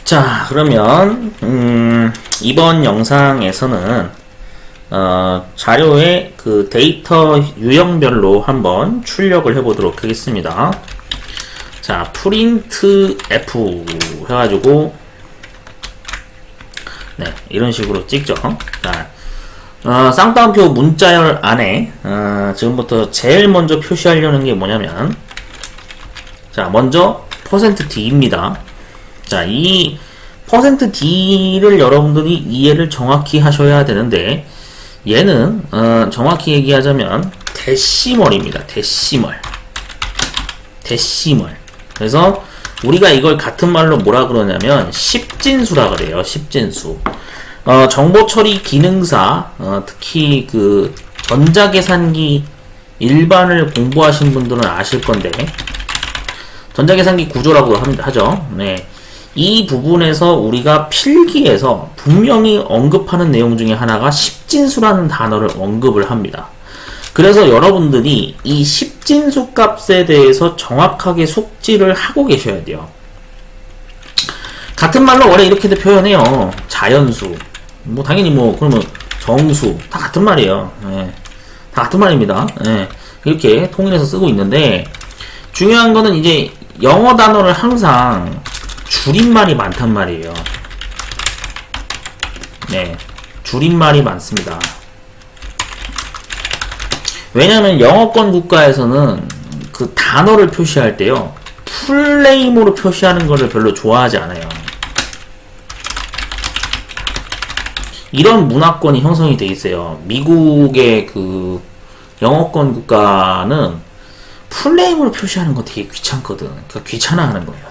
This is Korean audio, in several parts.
자, 그러면 이번 영상에서는 자료의 그 데이터 유형별로 한번 출력을 해보도록 하겠습니다. 자, 프린트 F 해가지고 네, 이런 식으로 찍죠. 자, 쌍따옴표 문자열 안에 지금부터 제일 먼저 표시하려는 게 뭐냐면, 자, 먼저 %D입니다. 자, 이 %D를 여러분들이 이해를 정확히 하셔야 되는데, 얘는 정확히 얘기하자면 데시멀입니다. 데시멀. 그래서 우리가 이걸 같은 말로 뭐라 그러냐면 십진수라 그래요. 십진수. 정보 처리 기능사, 특히 그 전자계산기 일반을 공부하신 분들은 아실 건데, 전자계산기 구조라고 하죠. 네. 이 부분에서 우리가 필기에서 분명히 언급하는 내용 중에 하나가 십진수라는 단어를 언급을 합니다. 그래서 여러분들이 이 십진수 값에 대해서 정확하게 숙지를 하고 계셔야 돼요. 같은 말로 원래 이렇게도 표현해요. 자연수, 뭐 당연히 뭐 그러면 정수, 다 같은 말이에요. 네. 다 같은 말입니다. 네. 이렇게 통일해서 쓰고 있는데, 중요한 거는 이제 영어 단어를 항상 줄임말이 많단 말이에요. 네, 줄임말이 많습니다. 왜냐면 영어권 국가에서는 그 단어를 표시할 때요, 풀네임으로 표시하는 거를 별로 좋아하지 않아요. 이런 문화권이 형성이 돼 있어요. 미국의 그 영어권 국가는 풀네임으로 표시하는 거 되게 귀찮거든. 그러니까 귀찮아하는 거예요.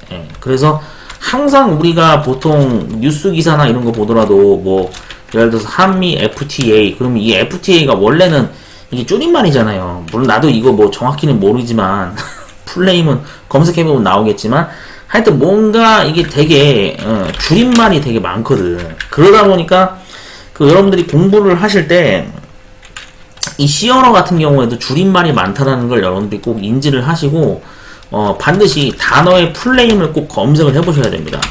예, 그래서 항상 우리가 보통 뉴스 기사나 이런 거 보더라도 뭐 예를 들어서 한미 FTA, 그러면 이 FTA가 원래는 이게 줄임말이잖아요. 물론 나도 이거 뭐 정확히는 모르지만 풀네임은 검색해보면 나오겠지만, 하여튼 뭔가 이게 되게 줄임말이 되게 많거든. 그러다 보니까 그 여러분들이 공부를 하실 때 이 C언어 같은 경우에도 줄임말이 많다는 걸 여러분들이 꼭 인지를 하시고, 반드시 단어의 풀네임을 꼭 검색을 해보셔야 됩니다.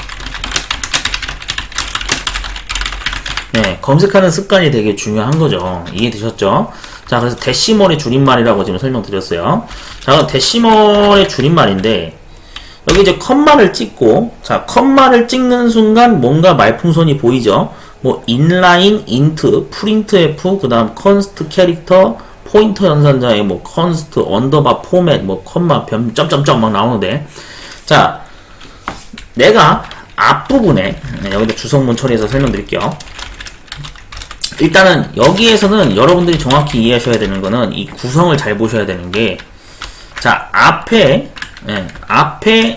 네, 검색하는 습관이 되게 중요한 거죠. 이해되셨죠? 자, 그래서 데시멀의 줄임말이라고 지금 설명드렸어요. 자, 데시멀의 줄임말인데, 여기 이제 컴마를 찍고, 자, 컴마를 찍는 순간 뭔가 말풍선이 보이죠? 뭐, 인라인, 인트, 프린트 F, 그 다음 컨스트 캐릭터, 포인터 연산자에 뭐 컨스트, 언더바, 포맷, 뭐 컴마, 점점점 막 나오는데, 자, 내가 앞부분에 여기다 주석문 처리해서 설명드릴게요. 일단은 여기에서는 여러분들이 정확히 이해하셔야 되는 거는 이 구성을 잘 보셔야 되는 게, 자, 앞에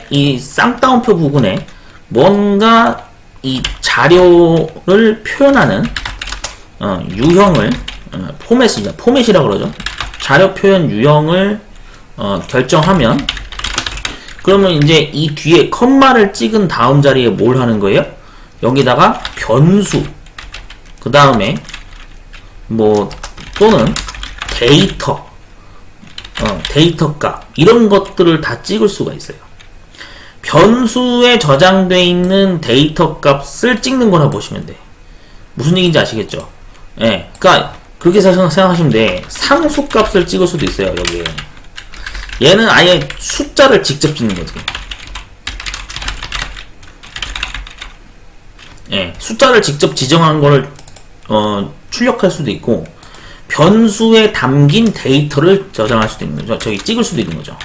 이 쌍따옴표 부분에 뭔가 이 자료를 표현하는 유형을, 포맷이라고 그러죠. 자료 표현 유형을 결정하면, 그러면 이제 이 뒤에 컴마를 찍은 다음 자리에 뭘 하는 거예요? 여기다가 변수, 그 다음에 뭐 또는 데이터, 데이터 값, 이런 것들을 다 찍을 수가 있어요. 변수에 저장되어 있는 데이터 값을 찍는 거라 보시면 돼. 무슨 얘기인지 아시겠죠? 예, 그러니까 그렇게 생각하시면 돼. 상수 값을 찍을 수도 있어요, 여기에. 얘는 아예 숫자를 직접 찍는 거지. 예, 숫자를 직접 지정한 거를 출력할 수도 있고, 변수에 담긴 데이터를 저장할 수도 있는 거죠. 저기 찍을 수도 있는 거죠.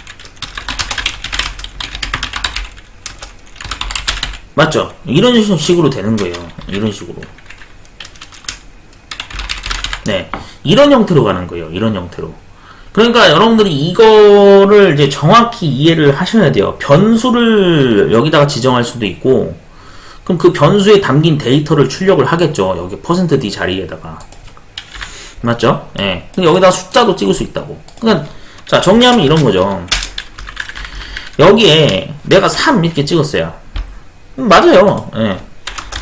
맞죠? 이런 식으로 되는 거예요. 이런 식으로. 네, 이런 형태로 가는 거예요. 이런 형태로. 그러니까 여러분들이 이거를 이제 정확히 이해를 하셔야 돼요. 변수를 여기다가 지정할 수도 있고, 그럼 그 변수에 담긴 데이터를 출력을 하겠죠. 여기 %D 자리에다가. 맞죠? 예. 네. 여기다가 숫자도 찍을 수 있다고. 그러니까, 자, 정리하면 이런 거죠. 여기에 내가 3 이렇게 찍었어요. 맞아요. 예.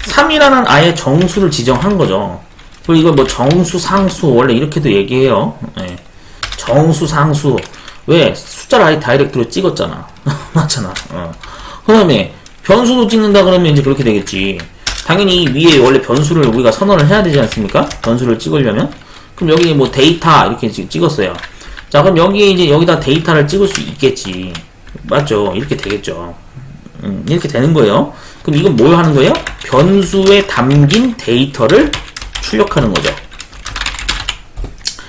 3이라는 아예 정수를 지정한 거죠. 그리고 이걸 뭐 정수, 상수, 원래 이렇게도 얘기해요. 예. 정수, 상수. 왜? 숫자를 아예 다이렉트로 찍었잖아. 맞잖아. 그 다음에 변수도 찍는다 그러면 이제 그렇게 되겠지. 당연히 위에 원래 변수를 우리가 선언을 해야 되지 않습니까? 변수를 찍으려면. 그럼 여기 뭐 데이터 이렇게 찍었어요. 자, 그럼 여기에 이제 여기다 데이터를 찍을 수 있겠지. 맞죠? 이렇게 되겠죠. 이렇게 되는 거예요. 그럼 이건 뭘 하는 거예요? 변수에 담긴 데이터를 출력하는 거죠.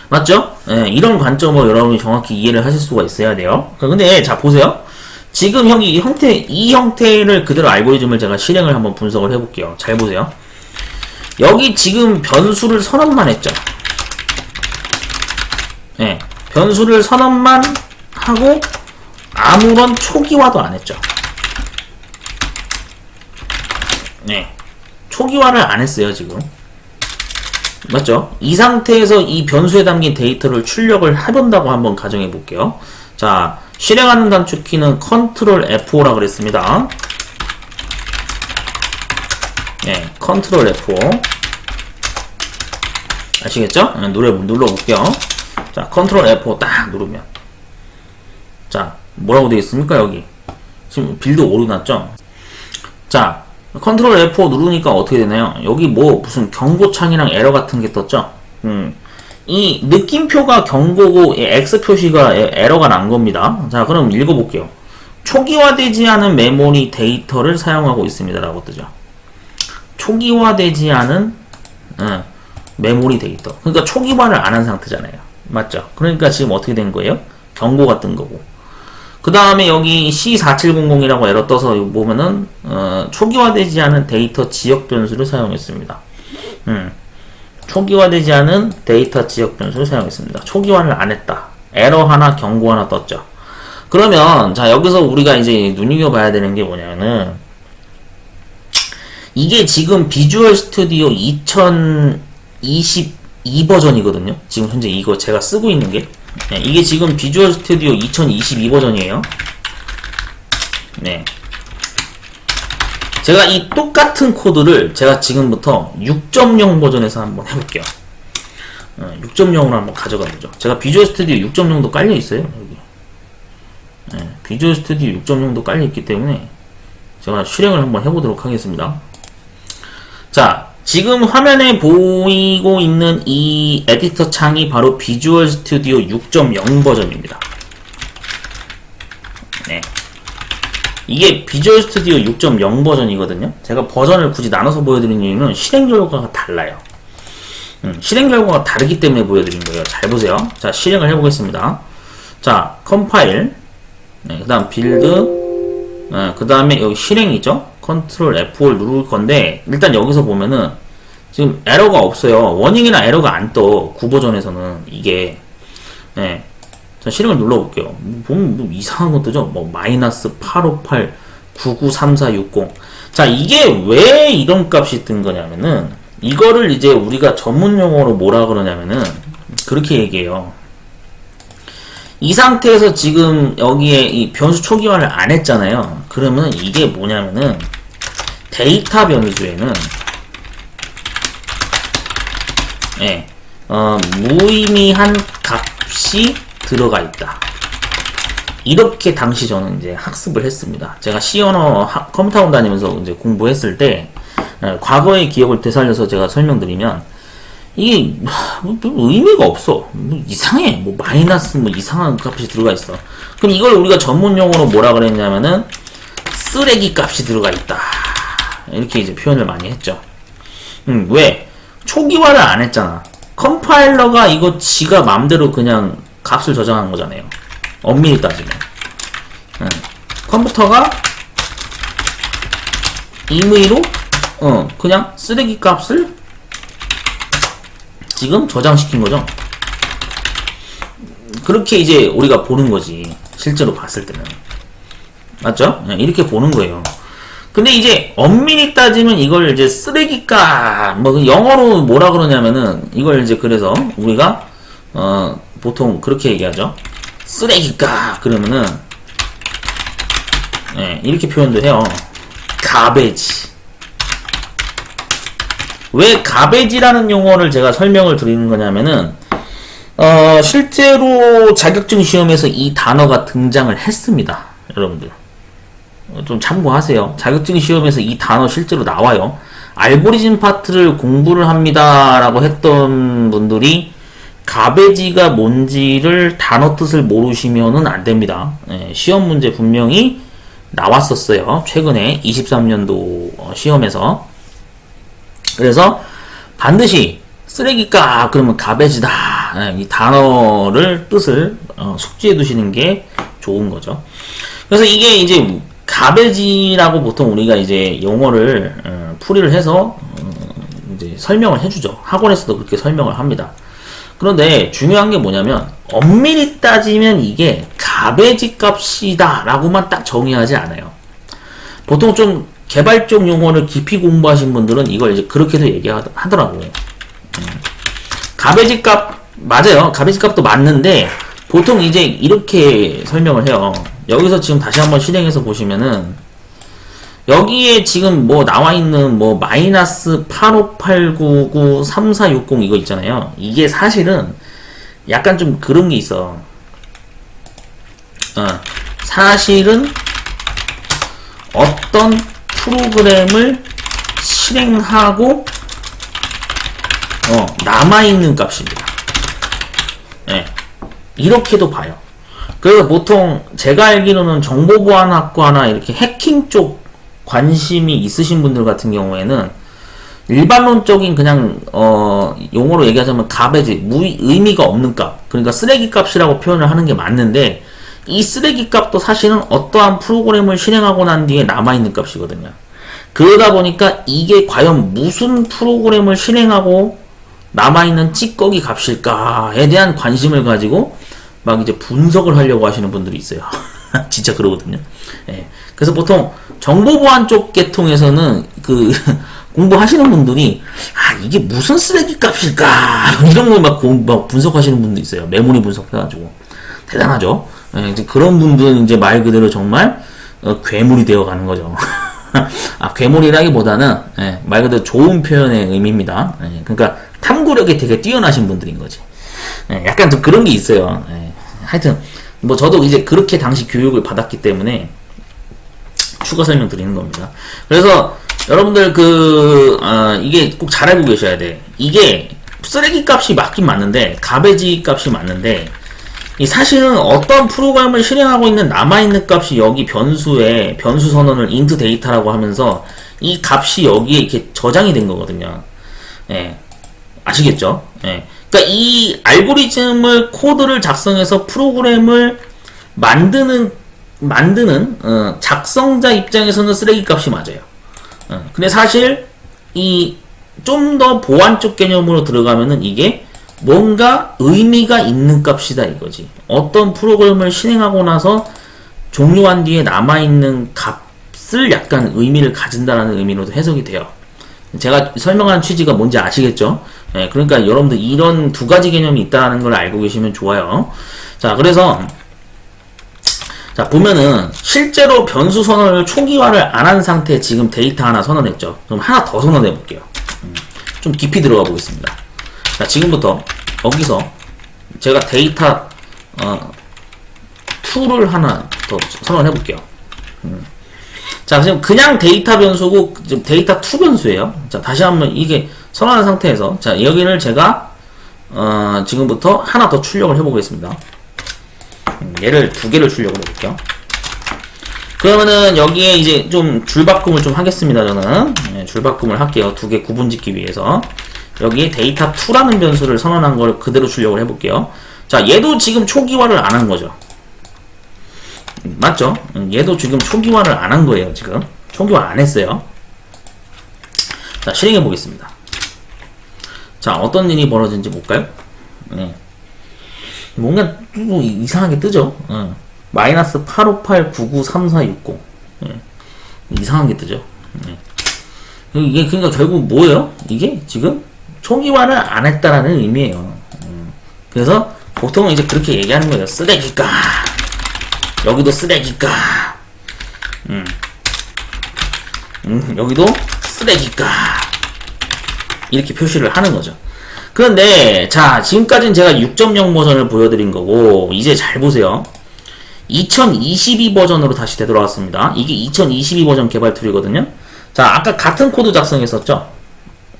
맞죠? 예, 이런 관점으로 여러분이 정확히 이해를 하실 수가 있어야 돼요. 근데 자 보세요. 지금 이 형태를 그대로 알고리즘을 제가 실행을 한번 분석을 해볼게요. 잘 보세요. 여기 지금 변수를 선언만 했죠. 예, 변수를 선언만 하고 아무런 초기화도 안 했죠. 네, 초기화를 안 했어요 지금. 맞죠? 이 상태에서 이 변수에 담긴 데이터를 출력을 해본다고 한번 가정해 볼게요. 자, 실행하는 단축키는 Ctrl F5라 그랬습니다. 네, Ctrl F5. 아시겠죠? 네, 눌러볼게요. 자, Ctrl F5 딱 누르면. 자, 뭐라고 되어 있습니까, 여기? 지금 빌드 오류났죠? 자, Ctrl F5 누르니까 어떻게 되나요? 여기 뭐 무슨 경고창이랑 에러 같은 게 떴죠? 이 느낌표가 경고고 X 표시가 에러가 난 겁니다. 자, 그럼 읽어볼게요. 초기화되지 않은 메모리 데이터를 사용하고 있습니다. 라고 뜨죠. 초기화되지 않은 메모리 데이터. 그러니까 초기화를 안 한 상태잖아요. 맞죠? 그러니까 지금 어떻게 된 거예요? 경고가 뜬 거고. 그 다음에 여기 C4700이라고 에러 떠서 보면은 초기화되지 않은 데이터 지역 변수를 사용했습니다. 초기화되지 않은 데이터 지역 변수를 사용했습니다. 초기화를 안 했다. 에러 하나, 경고 하나 떴죠. 그러면 자 여기서 우리가 이제 눈여겨봐야 되는 게 뭐냐면은 이게 지금 비주얼 스튜디오 2022 버전이거든요. 지금 현재 이거 제가 쓰고 있는 게 네, 이게 지금 비주얼 스튜디오 2022 버전이에요. 네. 제가 이 똑같은 코드를 제가 지금부터 6.0 버전에서 한번 해볼게요. 6.0으로 한번 가져가 보죠. 제가 비주얼 스튜디오 6.0도 깔려 있어요. 여기. 네, 비주얼 스튜디오 6.0도 깔려 있기 때문에 제가 실행을 한번 해보도록 하겠습니다. 자, 지금 화면에 보이고 있는 이 에디터 창이 바로 비주얼 스튜디오 6.0 버전입니다. 네. 이게 비주얼 스튜디오 6.0 버전이거든요. 제가 버전을 굳이 나눠서 보여드리는 이유는 실행 결과가 달라요. 실행 결과가 다르기 때문에 보여드린 거예요. 잘 보세요. 자, 실행을 해보겠습니다. 자, 컴파일, 네, 그 다음 빌드, 네, 그 다음에 여기 실행이죠. Ctrl F5를 누를 건데, 일단 여기서 보면은, 지금 에러가 없어요. 워닝이나 에러가 안 떠. 9버전에서는, 이게. 네. 자, 실행을 눌러볼게요. 보면 뭐 이상한 거 뜨죠? 뭐, 마이너스 858, 993460. 자, 이게 왜 이런 값이 뜬 거냐면은, 이거를 이제 우리가 전문 용어로 뭐라 그러냐면은, 그렇게 얘기해요. 이 상태에서 지금 여기에 이 변수 초기화를 안 했잖아요. 그러면 이게 뭐냐면은 데이터 변수에는 무의미한 값이 들어가 있다. 이렇게 당시 저는 이제 학습을 했습니다. 제가 C 언어 컴퓨터 학원 다니면서 이제 공부했을 때 과거의 기억을 되살려서 제가 설명드리면 이게 뭐 의미가 없어. 뭐 이상해. 뭐 마이너스 뭐 이상한 값이 들어가 있어. 그럼 이걸 우리가 전문 용어로 뭐라 그랬냐면은 쓰레기 값이 들어가 있다. 이렇게 이제 표현을 많이 했죠. 왜? 초기화를 안 했잖아. 컴파일러가 이거 지가 맘대로 그냥 값을 저장한 거잖아요. 엄밀히 따지면. 컴퓨터가 임의로 그냥 쓰레기 값을 지금 저장시킨 거죠. 그렇게 이제 우리가 보는 거지. 실제로 봤을 때는. 맞죠? 이렇게 보는 거예요. 근데 이제 엄밀히 따지면 이걸 이제 쓰레기값, 뭐 영어로 뭐라 그러냐면은 이걸 이제 그래서 우리가 보통 그렇게 얘기하죠. 쓰레기값 그러면은 이렇게 표현도 해요. 가베지. 왜 가베지라는 용어를 제가 설명을 드리는 거냐면은 실제로 자격증 시험에서 이 단어가 등장을 했습니다. 여러분들. 좀 참고하세요. 자격증 시험에서 이 단어 실제로 나와요. 알고리즘 파트를 공부를 합니다 라고 했던 분들이 가베지가 뭔지를 단어 뜻을 모르시면은 안 됩니다. 시험 문제 분명히 나왔었어요. 최근에 23년도 시험에서. 그래서 반드시 쓰레기가 그러면 가베지다. 이 단어를 뜻을 숙지해 두시는 게 좋은 거죠. 그래서 이게 이제 가베지라고 보통 우리가 이제 용어를 풀이를 해서 이제 설명을 해주죠. 학원에서도 그렇게 설명을 합니다. 그런데 중요한 게 뭐냐면 엄밀히 따지면 이게 가베지 값이다 라고만 딱 정의하지 않아요. 보통 좀 개발적 용어를 깊이 공부하신 분들은 이걸 이제 그렇게도 얘기하더라고요. 가베지 값 맞아요. 가베지 값도 맞는데 보통 이제 이렇게 설명을 해요. 여기서 지금 다시 한번 실행해서 보시면은 여기에 지금 뭐 나와 있는 뭐 마이너스 85899 3460 이거 있잖아요. 이게 사실은 약간 좀 그런 게 있어. 사실은 어떤 프로그램을 실행하고 남아있는 값입니다. 네. 이렇게도 봐요. 그래서 보통 제가 알기로는 정보보안학과나 이렇게 해킹 쪽 관심이 있으신 분들 같은 경우에는 일반론적인 그냥 용어로 얘기하자면 가베지 의미가 없는 값, 그러니까 쓰레기 값이라고 표현을 하는 게 맞는데 이 쓰레기 값도 사실은 어떠한 프로그램을 실행하고 난 뒤에 남아있는 값이거든요. 그러다 보니까 이게 과연 무슨 프로그램을 실행하고 남아있는 찌꺼기 값일까에 대한 관심을 가지고 막 이제 분석을 하려고 하시는 분들이 있어요. 진짜 그러거든요. 예. 그래서 보통 정보보안 쪽 계통에서는 그 공부하시는 분들이 이게 무슨 쓰레기 값일까 이런 걸 막 분석하시는 분도 있어요. 메모리 분석해가지고 대단하죠. 예, 이제 그런 분들은 이제 말 그대로 정말 괴물이 되어가는 거죠. 괴물이라기보다는 말 그대로 좋은 표현의 의미입니다. 그러니까 탐구력이 되게 뛰어나신 분들인 거지. 약간 좀 그런 게 있어요. 하여튼 뭐 저도 이제 그렇게 당시 교육을 받았기 때문에 추가 설명 드리는 겁니다. 그래서 여러분들 이게 꼭 잘 알고 계셔야 돼. 이게 쓰레기 값이 맞긴 맞는데 가베지 값이 맞는데 이 사실은 어떤 프로그램을 실행하고 있는 남아있는 값이 여기 변수에 변수 선언을 int 데이터라고 하면서 이 값이 여기에 이렇게 저장이 된 거거든요. 아시겠죠? 그러니까 이 알고리즘을 코드를 작성해서 프로그램을 만드는 작성자 입장에서는 쓰레기 값이 맞아요. 근데 사실 이 좀 더 보안적 개념으로 들어가면은 이게 뭔가 의미가 있는 값이다 이거지. 어떤 프로그램을 실행하고 나서 종료한 뒤에 남아있는 값을 약간 의미를 가진다라는 의미로도 해석이 돼요. 제가 설명한 취지가 뭔지 아시겠죠? 그러니까 여러분들 이런 두 가지 개념이 있다는 걸 알고 계시면 좋아요. 자, 그래서 자, 보면은 실제로 변수 선언을 초기화를 안 한 상태에 지금 데이터 하나 선언했죠. 그럼 하나 더 선언해 볼게요. 좀 깊이 들어가 보겠습니다. 자, 지금부터 여기서 제가 데이터 2를 하나 더 선언해 볼게요. 자, 지금 그냥 데이터 변수고 지금 데이터 2 변수예요. 자, 다시 한번 이게 선언한 상태에서 자, 여기를 제가 지금부터 하나 더 출력을 해보겠습니다. 얘를 두 개를 출력을 해볼게요. 그러면은 여기에 이제 좀 줄바꿈을 좀 하겠습니다. 저는 줄바꿈을 할게요. 두 개 구분 짓기 위해서 여기에 데이터 2라는 변수를 선언한 걸 그대로 출력을 해볼게요. 자, 얘도 지금 초기화를 안 한 거죠. 맞죠? 얘도 지금 초기화를 안 한 거예요. 지금 초기화 안 했어요. 자, 실행해 보겠습니다. 자, 어떤 일이 벌어진지 볼까요? 뭔가 또 이상하게 뜨죠. 마이너스 858993460 이상하게 뜨죠. 이게 그러니까 결국 뭐예요? 이게 지금 초기화를 안 했다라는 의미예요. 그래서 보통 이제 그렇게 얘기하는 거예요. 쓰레기가 여기도 쓰레기가 여기도 쓰레기가 이렇게 표시를 하는 거죠. 그런데 자, 지금까지는 제가 6.0 버전을 보여드린 거고 이제 잘 보세요. 2022 버전으로 다시 되돌아왔습니다. 이게 2022 버전 개발 툴이거든요. 자, 아까 같은 코드 작성했었죠?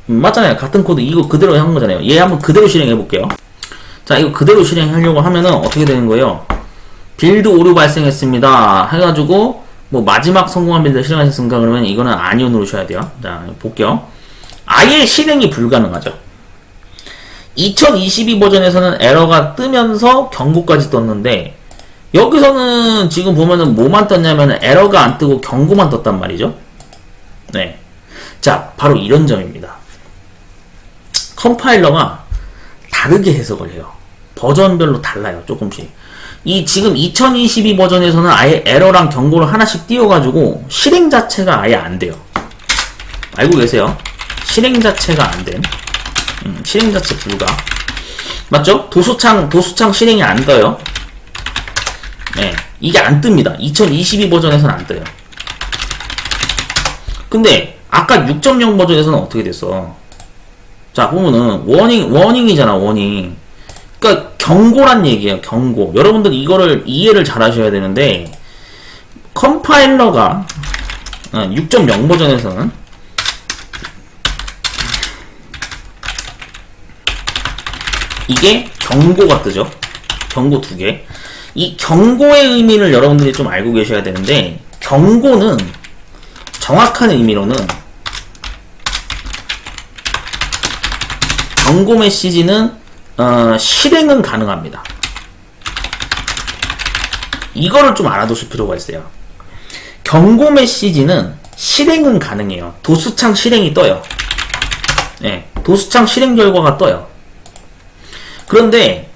맞잖아요. 같은 코드 이거 그대로 한 거잖아요. 얘 한번 그대로 실행해 볼게요. 자, 이거 그대로 실행하려고 하면은 어떻게 되는 거예요? 빌드 오류 발생했습니다. 해가지고 뭐 마지막 성공한 빌드 실행하셨습니까? 그러면 이거는 아니오 누르셔야 돼요. 자, 볼게요. 아예 실행이 불가능하죠. 2022 버전에서는 에러가 뜨면서 경고까지 떴는데 여기서는 지금 보면은 뭐만 떴냐면 에러가 안 뜨고 경고만 떴단 말이죠. 네. 자, 바로 이런 점입니다. 컴파일러가 다르게 해석을 해요. 버전별로 달라요. 조금씩. 이 지금 2022 버전에서는 아예 에러랑 경고를 하나씩 띄워가지고 실행 자체가 아예 안 돼요. 알고 계세요? 실행 자체가 안 된. 실행 자체 불가. 맞죠? 도수창 실행이 안 떠요. 네. 이게 안 뜹니다. 2022 버전에서는 안 떠요. 근데 아까 6.0 버전에서는 어떻게 됐어? 자, 보면은 워닝이잖아, 워닝. 그러니까 경고란 얘기예요, 경고. 여러분들 이거를 이해를 잘 하셔야 되는데 컴파일러가 6.0 버전에서는 이게 경고가 뜨죠. 경고 2개. 이 경고의 의미를 여러분들이 좀 알고 계셔야 되는데 경고는 정확한 의미로는 경고 메시지는 실행은 가능합니다. 이거를 좀 알아두실 필요가 있어요. 경고 메시지는 실행은 가능해요. 도수창 실행이 떠요. 네, 도수창 실행 결과가 떠요. 그런데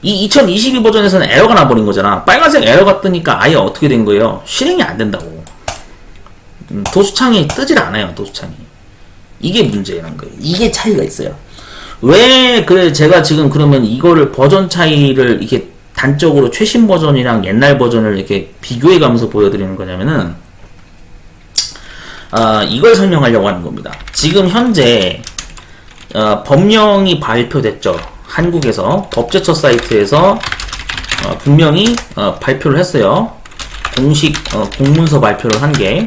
이 2022 버전에서는 에러가 나버린 거잖아. 빨간색 에러가 뜨니까 아예 어떻게 된 거예요? 실행이 안 된다고. 도수창이 뜨질 않아요. 도수창이. 이게 문제라는 거예요. 이게 차이가 있어요. 왜 그래 제가 지금 그러면 이거를 버전 차이를 이렇게 단적으로 최신 버전이랑 옛날 버전을 이렇게 비교해 가면서 보여드리는 거냐면은 이걸 설명하려고 하는 겁니다. 지금 현재 법령이 발표됐죠. 한국에서 법제처 사이트에서 분명히 발표를 했어요. 공식 공문서 발표를 한 게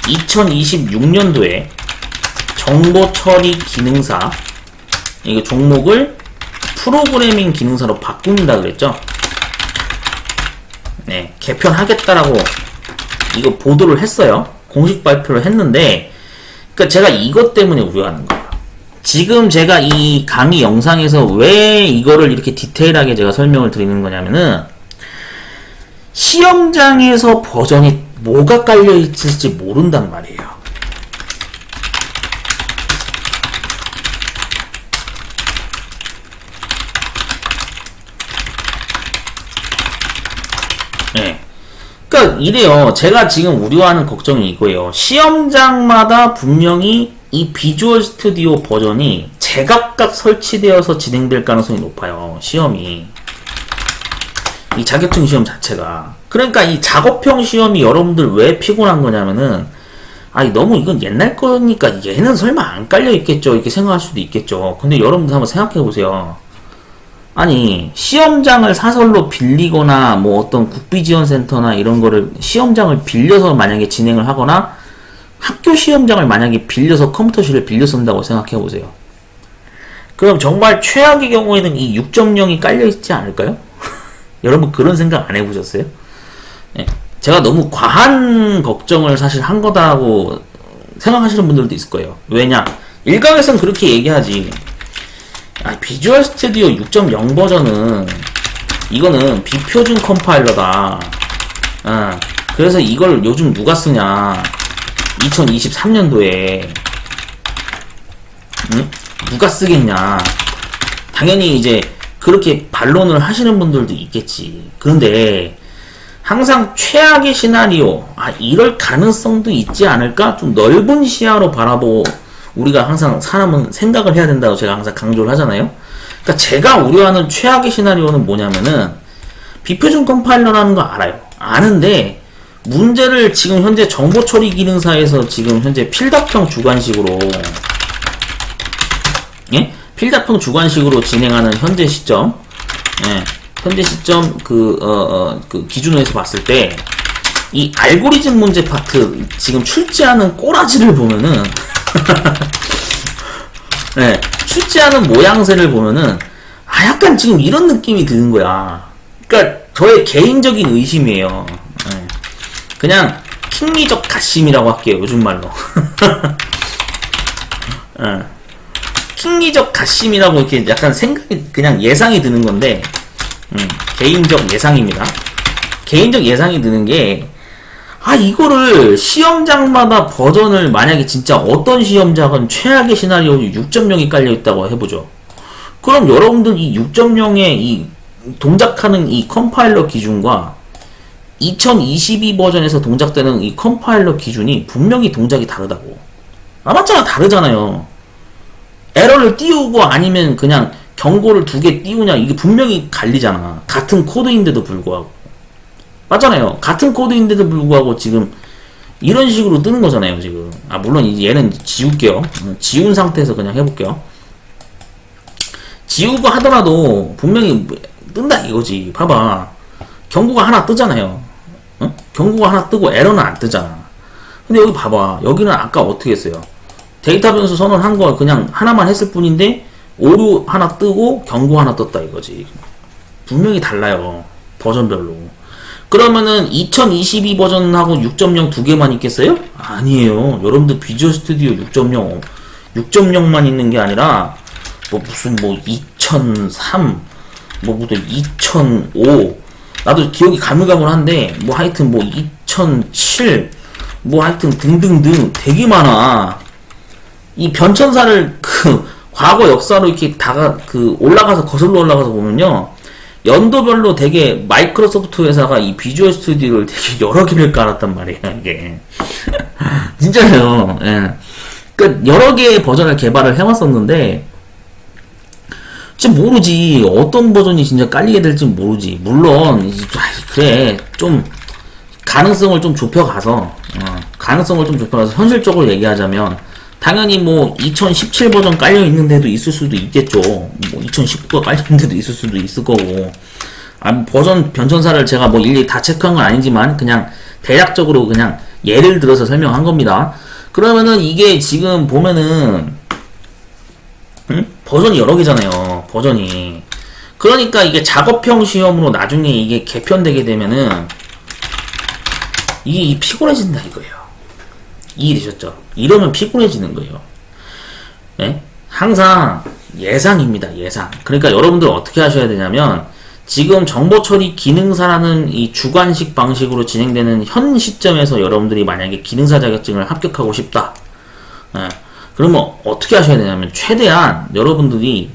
2026년도에 정보 처리 기능사 이거 종목을 프로그래밍 기능사로 바꾼다 그랬죠. 네, 개편하겠다라고 이거 보도를 했어요. 공식 발표를 했는데, 그러니까 제가 이것 때문에 우려하는 거예요. 지금 제가 이 강의 영상에서 왜 이거를 이렇게 디테일하게 제가 설명을 드리는 거냐면은 시험장에서 버전이 뭐가 깔려 있을지 모른단 말이에요. 네. 그러니까 이래요. 제가 지금 우려하는 걱정이 이거예요. 시험장마다 분명히 이 비주얼 스튜디오 버전이 제각각 설치되어서 진행될 가능성이 높아요. 시험이. 이 자격증 시험 자체가. 그러니까 이 작업형 시험이 여러분들 왜 피곤한 거냐면은 아니 너무 이건 옛날 거니까 얘는 설마 안 깔려 있겠죠. 이렇게 생각할 수도 있겠죠. 근데 여러분들 한번 생각해 보세요. 아니 시험장을 사설로 빌리거나 뭐 어떤 국비지원센터나 이런 거를 시험장을 빌려서 만약에 진행을 하거나 학교 시험장을 만약에 빌려서 컴퓨터실을 빌려 쓴다고 생각해 보세요. 그럼 정말 최악의 경우에는 이 6.0이 깔려 있지 않을까요? 여러분 그런 생각 안 해보셨어요? 네. 제가 너무 과한 걱정을 사실 한 거다라고 생각하시는 분들도 있을 거예요. 왜냐? 일각에서는 그렇게 얘기하지. 비주얼 스튜디오 6.0 버전은 이거는 비표준 컴파일러다. 그래서 이걸 요즘 누가 쓰냐? 2023년도에 누가 쓰겠냐? 당연히 이제 그렇게 반론을 하시는 분들도 있겠지. 그런데 항상 최악의 시나리오, 이럴 가능성도 있지 않을까? 좀 넓은 시야로 바라보고 우리가 항상 사람은 생각을 해야 된다고 제가 항상 강조를 하잖아요. 그러니까 제가 우려하는 최악의 시나리오는 뭐냐면은 비표준 컴파일러라는 거 알아요. 아는데 문제를 지금 현재 정보 처리 기능사에서 지금 현재 필답형 주관식으로 필답형 주관식으로 진행하는 현재 시점, 현재 시점 그 기준에서 봤을 때 이 알고리즘 문제 파트 지금 출제하는 꼬라지를 보면은 네, 출제하는 모양새를 보면은 약간 지금 이런 느낌이 드는 거야. 그러니까 저의 개인적인 의심이에요. 네. 그냥 킹리적 가심이라고 할게요, 요즘 말로. 네. 킹리적 가심이라고 이렇게 약간 생각이 그냥 예상이 드는 건데, 개인적 예상입니다. 개인적 예상이 드는 게, 이거를 시험장마다 버전을 만약에 진짜 어떤 시험장은 최악의 시나리오 6.0이 깔려있다고 해보죠. 그럼 여러분들 이 6.0의 이 동작하는 이 컴파일러 기준과 2022 버전에서 동작되는 이 컴파일러 기준이 분명히 동작이 다르다고. 맞잖아, 다르잖아요. 에러를 띄우고 아니면 그냥 경고를 2개 띄우냐, 이게 분명히 갈리잖아. 같은 코드인데도 불구하고. 맞잖아요. 같은 코드인데도 불구하고 지금 이런 식으로 뜨는 거잖아요, 지금. 물론 이제 얘는 지울게요. 지운 상태에서 그냥 해볼게요. 지우고 하더라도 분명히 뜬다 이거지. 봐봐. 경고가 하나 뜨잖아요. 경고가 하나 뜨고 에러는 안 뜨잖아. 근데 여기 봐봐. 여기는 아까 어떻게 했어요? 데이터 변수 선언한 걸 그냥 하나만 했을 뿐인데 오류 하나 뜨고 경고 하나 떴다 이거지. 분명히 달라요. 버전별로. 그러면은 2022 버전하고 6.0 두 개만 있겠어요? 아니에요. 여러분들 비주얼 스튜디오 6.0만 있는 게 아니라 무슨 2003 무슨 2005 나도 기억이 가물가물한데 하여튼 2007 하여튼 등등등 되게 많아. 이 변천사를 과거 역사로 이렇게 올라가서 거슬러 올라가서 보면요. 연도별로 되게 마이크로소프트 회사가 이 비주얼 스튜디오를 되게 여러 개를 깔았단 말이에요, 이게. 진짜요. 예. 그러니까 여러 개의 버전을 개발을 해왔었는데, 진짜 모르지. 어떤 버전이 진짜 깔리게 될지 모르지. 물론, 그래. 좀, 가능성을 좀 좁혀가서, 현실적으로 얘기하자면, 당연히 2017 버전 깔려있는 데도 있을 수도 있겠죠. 2019가 깔려있는 데도 있을 수도 있을 거고. 버전 변천사를 제가 일일이 다 체크한 건 아니지만, 그냥 대략적으로 그냥 예를 들어서 설명한 겁니다. 그러면은 이게 지금 보면은, 버전이 여러 개잖아요. 버전이. 그러니까 이게 작업형 시험으로 나중에 이게 개편되게 되면은, 이게 피곤해진다 이거예요. 이해되셨죠? 이러면 피곤해지는 거예요. 네? 항상 예상입니다. 예상. 그러니까 여러분들 어떻게 하셔야 되냐면 지금 정보처리 기능사라는 이 주관식 방식으로 진행되는 현 시점에서 여러분들이 만약에 기능사 자격증을 합격하고 싶다. 네. 그러면 어떻게 하셔야 되냐면 최대한 여러분들이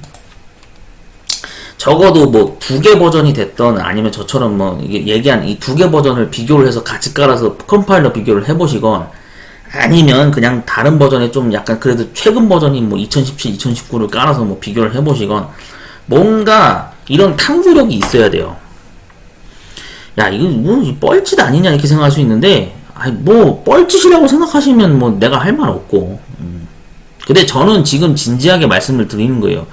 적어도 2개 버전이 됐던 아니면 저처럼 이게 얘기한 이 2개 버전을 비교를 해서 같이 깔아서 컴파일러 비교를 해보시건 아니면 그냥 다른 버전에 좀 약간 그래도 최근 버전인 2017, 2019를 깔아서 비교를 해보시건 뭔가 이런 탐구력이 있어야 돼요. 야, 이거 뻘짓 아니냐 이렇게 생각할 수 있는데 뻘짓이라고 생각하시면 내가 할 말 없고. 근데 저는 지금 진지하게 말씀을 드리는 거예요.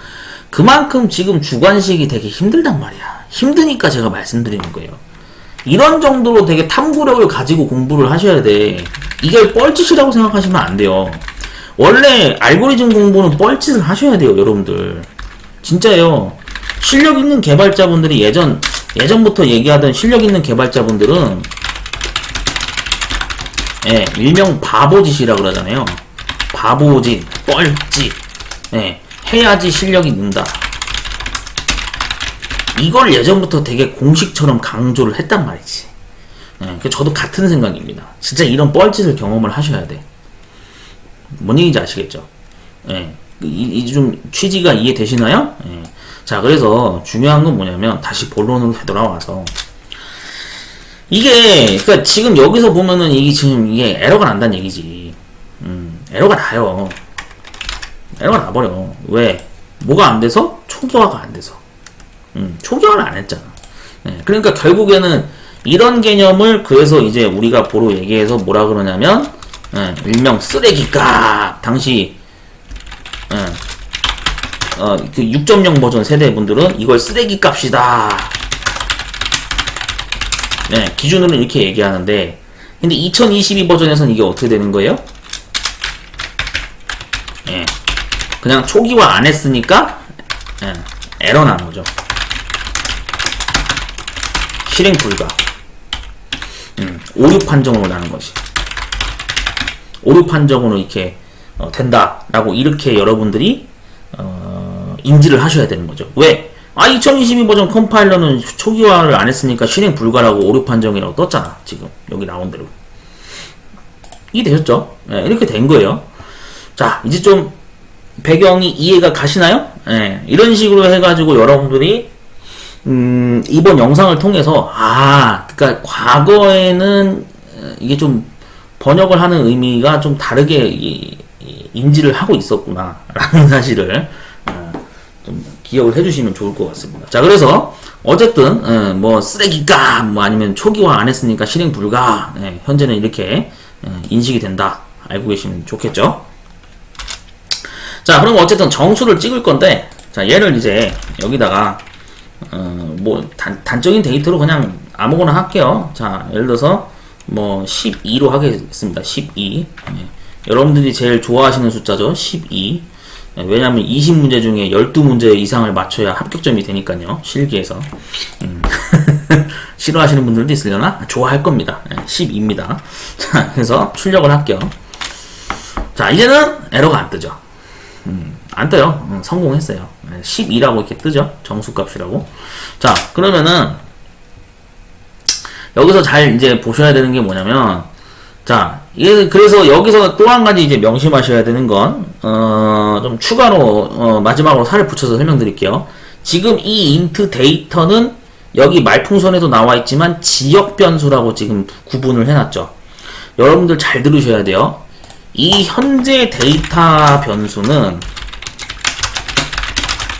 그만큼 지금 주관식이 되게 힘들단 말이야. 힘드니까 제가 말씀드리는 거예요. 이런 정도로 되게 탐구력을 가지고 공부를 하셔야 돼. 이게 뻘짓이라고 생각하시면 안 돼요. 원래 알고리즘 공부는 뻘짓을 하셔야 돼요, 여러분들. 진짜요. 실력 있는 개발자분들이 예전부터 얘기하던 실력 있는 개발자분들은 일명 바보짓이라고 그러잖아요. 바보짓, 뻘짓. 해야지 실력이 는다. 이걸 예전부터 되게 공식처럼 강조를 했단 말이지. 저도 같은 생각입니다. 진짜 이런 뻘짓을 경험을 하셔야 돼. 뭔 얘기인지 아시겠죠? 좀 취지가 이해되시나요? 자, 그래서 중요한 건 뭐냐면 다시 본론으로 되돌아와서 그러니까 지금 여기서 보면은 이게 에러가 난다는 얘기지. 에러가 나요. 에러가 나버려. 왜? 뭐가 안 돼서? 초기화가 안 돼서. 초기화를 안 했잖아. 그러니까 결국에는 이런 개념을 그래서 이제 우리가 보러 얘기해서 뭐라 그러냐면 일명 쓰레기값. 당시 그 6.0 버전 세대분들은 이걸 쓰레기값이다 네, 기준으로 이렇게 얘기하는데, 근데 2022 버전에서는 이게 어떻게 되는 거예요? 예, 그냥 초기화 안 했으니까, 예, 에러 나는 거죠. 실행 불가. 오류 판정으로 나는 것이. 오류 판정으로 이렇게 된다라고 이렇게 여러분들이 인지를 하셔야 되는 거죠. 왜? 2022 버전 컴파일러는 초기화를 안 했으니까 실행 불가라고 오류 판정이라고 떴잖아. 지금 여기 나온 대로. 이해되셨죠? 네, 이렇게 된 거예요. 자, 이제 좀 배경이 이해가 가시나요? 네, 이런 식으로 해가지고 여러분들이 이번 영상을 통해서 그러니까 과거에는 이게 좀 번역을 하는 의미가 좀 다르게 인지를 하고 있었구나라는 사실을 좀 기억을 해주시면 좋을 것 같습니다. 자, 그래서 어쨌든 뭐 쓰레기가 뭐 아니면 초기화 안 했으니까 실행 불가, 현재는 이렇게 인식이 된다 알고 계시면 좋겠죠. 자, 그럼 어쨌든 정수를 찍을 건데, 자, 얘를 이제 여기다가 뭐 단적인 데이터로 그냥 아무거나 할게요. 자, 예를 들어서 뭐 12로 하겠습니다. 12. 여러분들이 제일 좋아하시는 숫자죠. 12. 왜냐하면 20문제 중에 12문제 이상을 맞춰야 합격점이 되니까요. 실기에서. 싫어하시는 분들도 있으려나? 좋아할 겁니다. 12입니다. 자, 그래서 출력을 할게요. 자, 이제는 에러가 안 뜨죠. 안 떠요. 성공했어요. 12라고 이렇게 뜨죠. 정수값이라고. 자, 그러면은 여기서 잘 이제 보셔야 되는 게 뭐냐면, 자, 그래서 여기서 또 한 가지 이제 명심하셔야 되는 건, 좀 추가로, 마지막으로 살을 붙여서 설명드릴게요. 지금 이 인트 데이터는 여기 말풍선에도 나와 있지만 지역 변수라고 지금 구분을 해놨죠. 여러분들 잘 들으셔야 돼요. 이 현재 데이터 변수는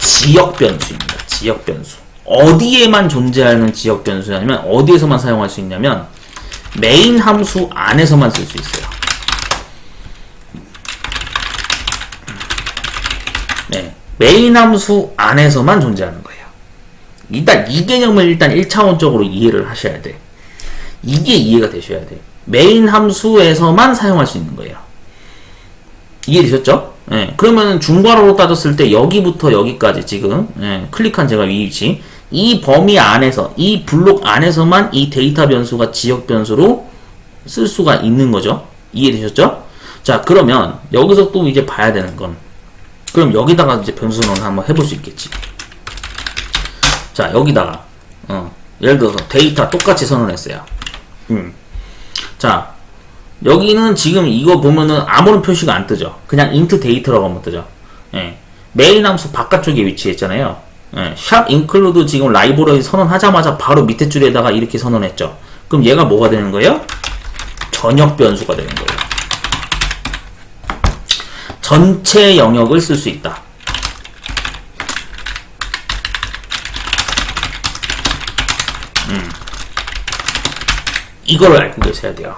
지역 변수입니다. 지역 변수. 어디에만 존재하는 지역 변수냐면 어디에서만 사용할 수 있냐면 메인 함수 안에서만 쓸 수 있어요. 네, 메인 함수 안에서만 존재하는 거예요. 일단 이 개념을 일단 1차원적으로 이해를 하셔야 돼. 이게 이해가 되셔야 돼. 메인 함수에서만 사용할 수 있는 거예요. 이해되셨죠? 예, 그러면 중괄호로 따졌을 때 여기부터 여기까지 지금 클릭한 제가 위 위치 이 범위 안에서 이 블록 안에서만 이 데이터 변수가 지역 변수로 쓸 수가 있는 거죠. 이해되셨죠? 자, 그러면 여기서 또 이제 봐야 되는 건 그럼 여기다가 이제 변수는 한번 해볼 수 있겠지. 자, 여기다가 예를 들어서 데이터 똑같이 선언했어요. 자, 여기는 지금 이거 보면은 아무런 표시가 안 뜨죠. 그냥 int 데이터라고 하면 뜨죠. 예. 메인 함수 바깥쪽에 위치했잖아요. 예. 샵 include 지금 라이브러리 선언하자마자 바로 밑에 줄에다가 이렇게 선언했죠. 그럼 얘가 뭐가 되는 거예요? 전역 변수가 되는 거예요. 전체 영역을 쓸 수 있다. 이거를 알고 계셔야 돼요.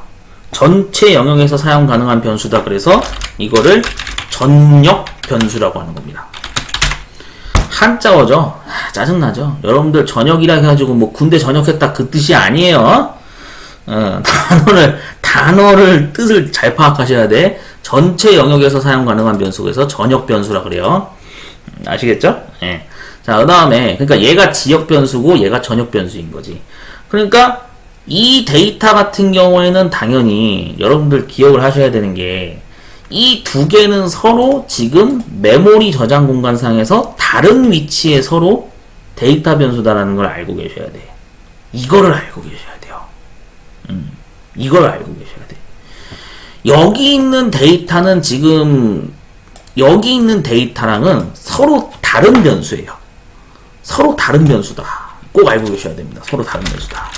전체 영역에서 사용 가능한 변수다. 그래서 이거를 전역 변수라고 하는 겁니다. 한자어죠. 짜증나죠. 여러분들 전역이라 해가지고 뭐 군대 전역했다 그 뜻이 아니에요. 단어를 뜻을 잘 파악하셔야 돼. 전체 영역에서 사용 가능한 변수에서 전역 변수라 그래요. 아시겠죠? 예. 자, 그 다음에 그러니까 얘가 지역 변수고 얘가 전역 변수인 거지. 그러니까 이 데이터 같은 경우에는 당연히 여러분들 기억을 하셔야 되는 게 이 두 개는 서로 지금 메모리 저장 공간상에서 다른 위치에 서로 데이터 변수다라는 걸 알고 계셔야 돼. 이거를 알고 계셔야 돼요. 이걸 알고 계셔야 돼. 여기 있는 데이터는 지금 여기 있는 데이터랑은 서로 다른 변수예요. 서로 다른 변수다. 꼭 알고 계셔야 됩니다. 서로 다른 변수다.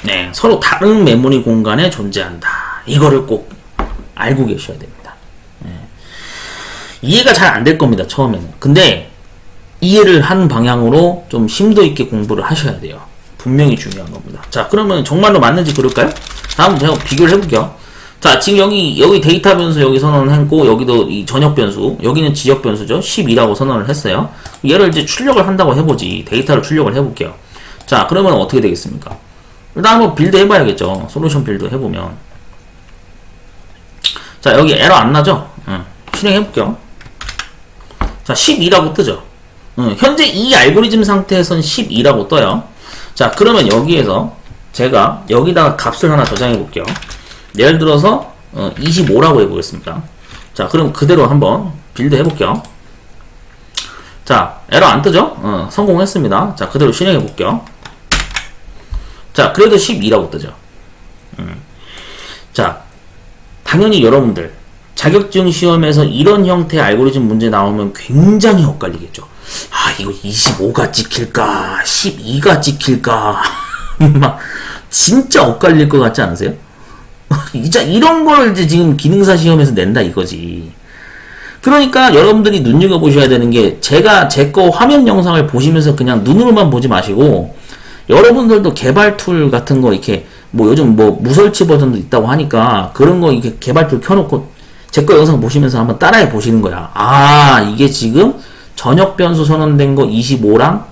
네, 서로 다른 메모리 공간에 존재한다. 이거를 꼭 알고 계셔야 됩니다. 네. 이해가 잘 안 될 겁니다. 처음에는. 근데 이해를 한 방향으로 좀 심도 있게 공부를 하셔야 돼요. 분명히 중요한 겁니다. 자, 그러면 정말로 맞는지 그럴까요? 다음 제가 비교를 해볼게요. 자, 지금 여기 데이터 변수 여기 선언했고, 여기도 이 전역 변수, 여기는 지역 변수죠. 12라고 선언을 했어요. 얘를 이제 출력을 한다고 해보지. 데이터를 출력을 해볼게요. 자, 그러면 어떻게 되겠습니까? 일단 한번 빌드 해봐야겠죠. 솔루션 빌드 해보면. 자, 여기 에러 안 나죠? 실행해볼게요. 자, 12라고 뜨죠? 현재 이 알고리즘 상태에선 12라고 떠요. 자, 그러면 여기에서 제가 여기다가 값을 하나 저장해볼게요. 예를 들어서 25라고 해보겠습니다. 자, 그럼 그대로 한번 빌드 해볼게요. 자, 에러 안 뜨죠? 성공했습니다. 자, 그대로 실행해볼게요. 자, 그래도 12라고 뜨죠. 자, 당연히 여러분들 자격증 시험에서 이런 형태의 알고리즘 문제 나오면 굉장히 엇갈리겠죠. 아, 이거 25가 찍힐까 12가 찍힐까 막 진짜 엇갈릴 것 같지 않으세요? 이제 이런 걸 이제 지금 기능사 시험에서 낸다 이거지. 그러니까 여러분들이 눈여겨보셔야 되는 게, 제가 제 거 화면 영상을 보시면서 그냥 눈으로만 보지 마시고, 여러분들도 개발 툴 같은 거 이렇게 뭐 요즘 뭐 무설치 버전도 있다고 하니까 그런 거 이렇게 개발 툴 켜놓고 제 거 영상 보시면서 한번 따라해 보시는 거야. 아, 이게 지금 전역 변수 선언된 거 25랑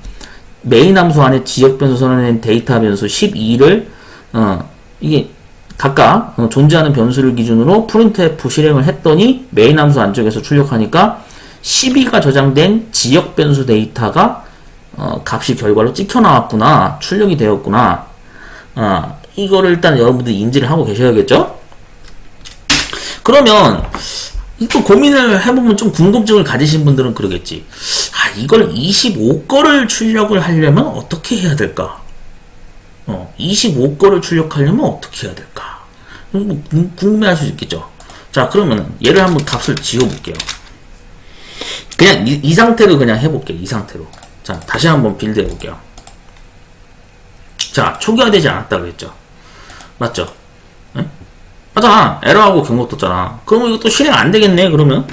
메인 함수 안에 지역 변수 선언된 데이터 변수 12를 이게 각각 존재하는 변수를 기준으로 printf 실행을 했더니 메인 함수 안쪽에서 출력하니까 12가 저장된 지역 변수 데이터가 값이 결과로 찍혀 나왔구나, 출력이 되었구나. 이거를 일단 여러분들이 인지를 하고 계셔야겠죠? 그러면 또 고민을 해보면 좀 궁금증을 가지신 분들은 그러겠지. 아, 이걸 25거를 출력을 하려면 어떻게 해야 될까? 25거를 출력하려면 어떻게 해야 될까? 뭐 궁금해할 수 있겠죠. 자, 그러면 얘를 한번 값을 지워볼게요. 그냥 이 상태로 그냥 해볼게요. 이 상태로. 자, 다시 한번 빌드 해볼게요. 자, 초기화되지 않았다고 했죠. 맞죠? 네? 맞아. 에러하고 경고 떴잖아. 그러면 이거 또 실행 안 되겠네, 그러면?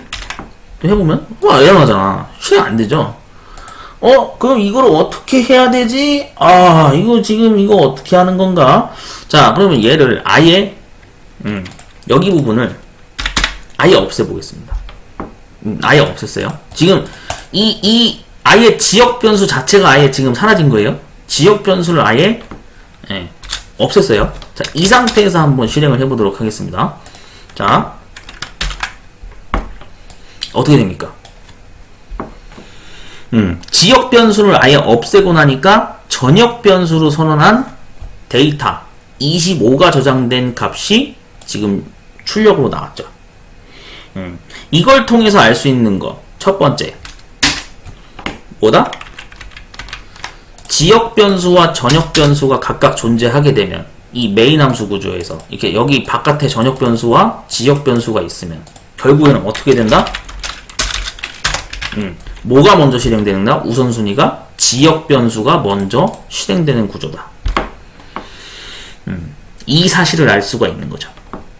또 해보면? 와, 에러 나잖아. 실행 안 되죠? 그럼 이걸 어떻게 해야 되지? 아, 이거 지금 이거 어떻게 하는 건가? 자, 그러면 얘를 아예, 여기 부분을 아예 없애보겠습니다. 아예 없앴어요. 지금, 아예 지역 변수 자체가 아예 지금 사라진 거예요. 지역 변수를 아예, 없앴어요. 자, 이 상태에서 한번 실행을 해보도록 하겠습니다. 자, 어떻게 됩니까? 지역 변수를 아예 없애고 나니까 전역 변수로 선언한 데이터 25가 저장된 값이 지금 출력으로 나왔죠. 이걸 통해서 알 수 있는 거, 첫 번째. 뭐다? 지역 변수와 전역 변수가 각각 존재하게 되면, 이 메인 함수 구조에서 이렇게 여기 바깥에 전역 변수와 지역 변수가 있으면 결국에는 어떻게 된다? 뭐가 먼저 실행되는가? 우선순위가 지역 변수가 먼저 실행되는 구조다. 이 사실을 알 수가 있는 거죠.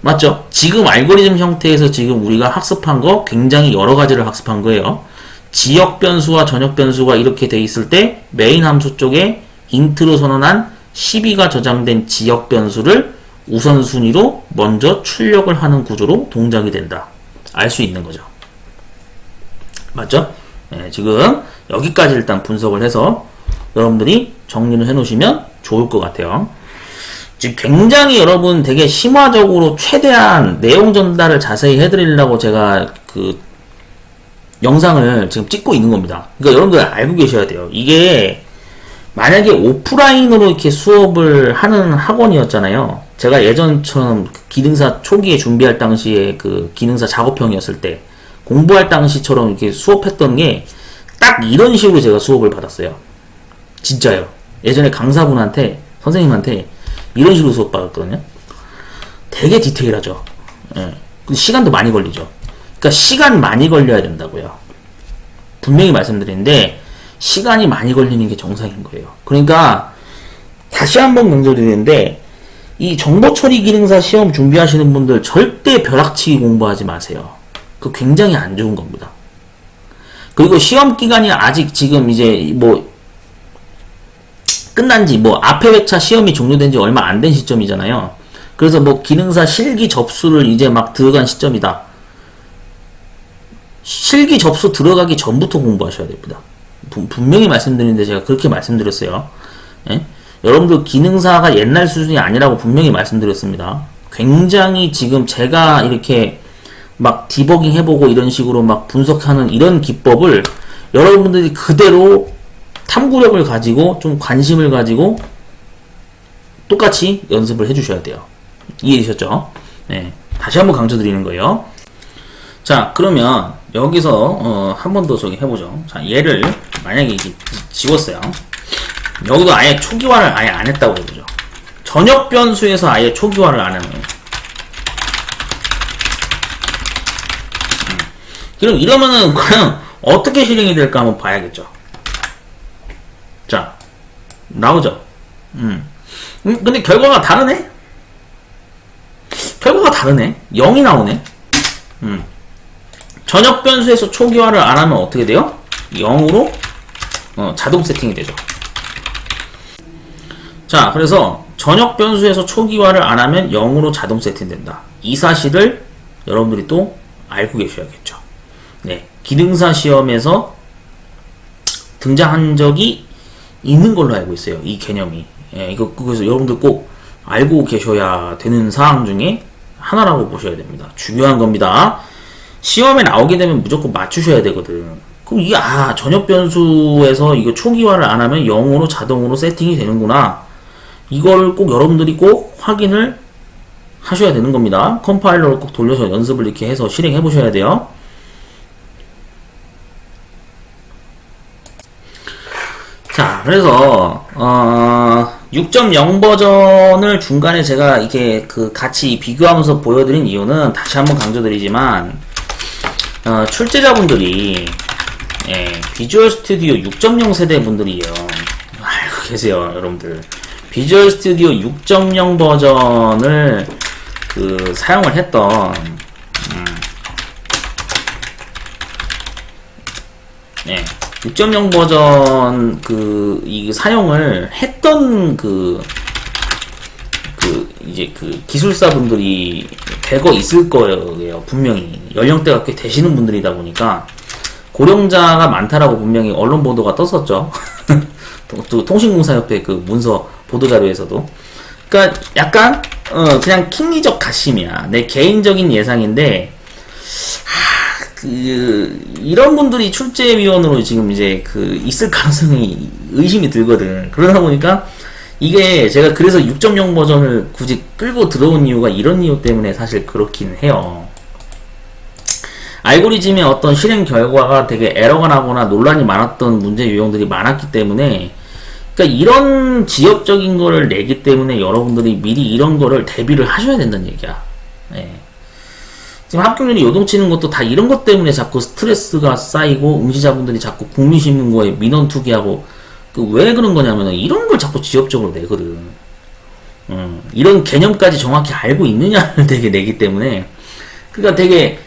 맞죠? 지금 알고리즘 형태에서 지금 우리가 학습한 거 굉장히 여러 가지를 학습한 거예요. 지역 변수와 전역 변수가 이렇게 돼 있을 때 메인 함수 쪽에 int로 선언한 12가 저장된 지역 변수를 우선순위로 먼저 출력을 하는 구조로 동작이 된다. 알 수 있는 거죠. 맞죠? 네, 지금 여기까지 일단 분석을 해서 여러분들이 정리를 해 놓으시면 좋을 것 같아요. 지금 굉장히 여러분 되게 심화적으로 최대한 내용 전달을 자세히 해드리려고 제가 그 영상을 지금 찍고 있는 겁니다. 그러니까 여러분들 알고 계셔야 돼요. 이게 만약에 오프라인으로 이렇게 수업을 하는 학원이었잖아요. 제가 예전처럼 기능사 초기에 준비할 당시에 그 기능사 작업형이었을 때 공부할 당시처럼 이렇게 수업했던 게 딱 이런 식으로 제가 수업을 받았어요. 진짜요. 예전에 강사분한테, 선생님한테 이런 식으로 수업 받았거든요. 되게 디테일하죠. 예. 시간도 많이 걸리죠. 그러니까 시간 많이 걸려야 된다고요. 분명히 말씀드리는데 시간이 많이 걸리는 게 정상인 거예요. 그러니까 다시 한번 강조드리는데 이 정보처리 기능사 시험 준비하시는 분들 절대 벼락치기 공부하지 마세요. 그거 굉장히 안 좋은 겁니다. 그리고 시험 기간이 아직 지금 이제 뭐 끝난 지 뭐 앞에 회차 시험이 종료된 지 얼마 안 된 시점이잖아요. 그래서 뭐 기능사 실기 접수를 이제 막 들어간 시점이다. 실기 접수 들어가기 전부터 공부하셔야 됩니다. 분명히 말씀드리는데 제가 그렇게 말씀드렸어요. 예? 여러분들 기능사가 옛날 수준이 아니라고 분명히 말씀드렸습니다. 굉장히 지금 제가 이렇게 막 디버깅 해보고 이런 식으로 막 분석하는 이런 기법을 여러분들이 그대로 탐구력을 가지고 좀 관심을 가지고 똑같이 연습을 해주셔야 돼요. 이해되셨죠? 네. 다시 한번 강조드리는 거예요. 자, 그러면 여기서 한 번 더 저기 해보죠. 자, 얘를 만약에 이게 지웠어요. 여기도 아예 초기화를 아예 안 했다고 해보죠. 전역 변수에서 아예 초기화를 안 하는. 그럼 이러면은 그냥 어떻게 실행이 될까 한번 봐야겠죠. 자, 나오죠. 근데 결과가 다르네? 결과가 다르네? 0이 나오네? 전역 변수에서 초기화를 안 하면 어떻게 돼요? 0으로 자동 세팅이 되죠. 자, 그래서 전역 변수에서 초기화를 안 하면 0으로 자동 세팅된다. 이 사실을 여러분들이 또 알고 계셔야겠죠. 네, 기능사 시험에서 등장한 적이 있는 걸로 알고 있어요. 이 개념이. 예, 이거 그래서 여러분들 꼭 알고 계셔야 되는 사항 중에 하나라고 보셔야 됩니다. 중요한 겁니다. 시험에 나오게 되면 무조건 맞추셔야 되거든. 그럼 이게 전역 변수에서 이거 초기화를 안 하면 0으로 자동으로 세팅이 되는구나. 이걸 꼭 여러분들이 꼭 확인을 하셔야 되는 겁니다. 컴파일러를 꼭 돌려서 연습을 이렇게 해서 실행해 보셔야 돼요. 자, 그래서 6.0 버전을 중간에 제가 이렇게 같이 비교하면서 보여드린 이유는 다시 한번 강조드리지만 출제자분들이 비주얼 스튜디오 6.0 세대 분들이에요. 알고 계세요, 여러분들. 비주얼 스튜디오 6.0 버전을 사용을 했던 6.0 버전 이 사용을 했던 이제 기술사분들이 대거 있을 거예요. 분명히 연령대가 꽤 되시는 분들이다 보니까 고령자가 많다라고 분명히 언론 보도가 떴었죠. 또 통신공사협회 문서 보도자료에서도. 그러니까 약간 그냥 킹리적 가심이야. 내 개인적인 예상인데 이런 분들이 출제위원으로 지금 이제 있을 가능성이 의심이 들거든. 그러다 보니까 이게 제가 그래서 6.0 버전을 굳이 끌고 들어온 이유가 이런 이유 때문에 사실 그렇긴 해요. 알고리즘의 어떤 실행 결과가 되게 에러가 나거나 논란이 많았던 문제 유형들이 많았기 때문에, 그러니까 이런 지역적인 거를 내기 때문에 여러분들이 미리 이런 거를 대비를 하셔야 된다는 얘기야. 예. 지금 합격률이 요동치는 것도 다 이런 것 때문에 자꾸 스트레스가 쌓이고 응시자분들이 자꾸 국민신문고에 민원 투기하고 왜 그런 거냐면 이런 걸 자꾸 지역적으로 내거든. 이런 개념까지 정확히 알고 있느냐를 되게 내기 때문에 그러니까 되게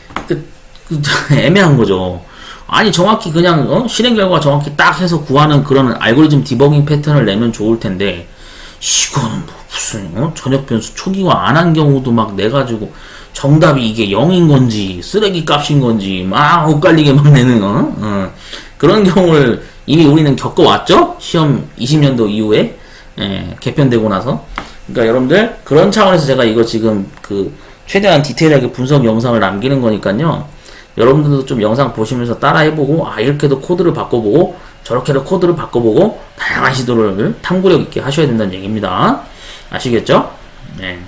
애매한 거죠. 아니 정확히 그냥 실행 결과 정확히 딱 해서 구하는 그런 알고리즘 디버깅 패턴을 내면 좋을 텐데 이거는 뭐 무슨 전역 변수 초기화 안 한 경우도 막 내가지고 정답이 이게 0인 건지 쓰레기 값인 건지 막 엇갈리게 막 내는 그런 경우를 이미 우리는 겪어왔죠? 시험 20년도 이후에 개편되고 나서. 그러니까 여러분들 그런 차원에서 제가 이거 지금 최대한 디테일하게 분석 영상을 남기는 거니까요. 여러분들도 좀 영상 보시면서 따라 해보고 이렇게도 코드를 바꿔보고 저렇게도 코드를 바꿔보고 다양한 시도를 탐구력 있게 하셔야 된다는 얘기입니다. 아시겠죠? 네.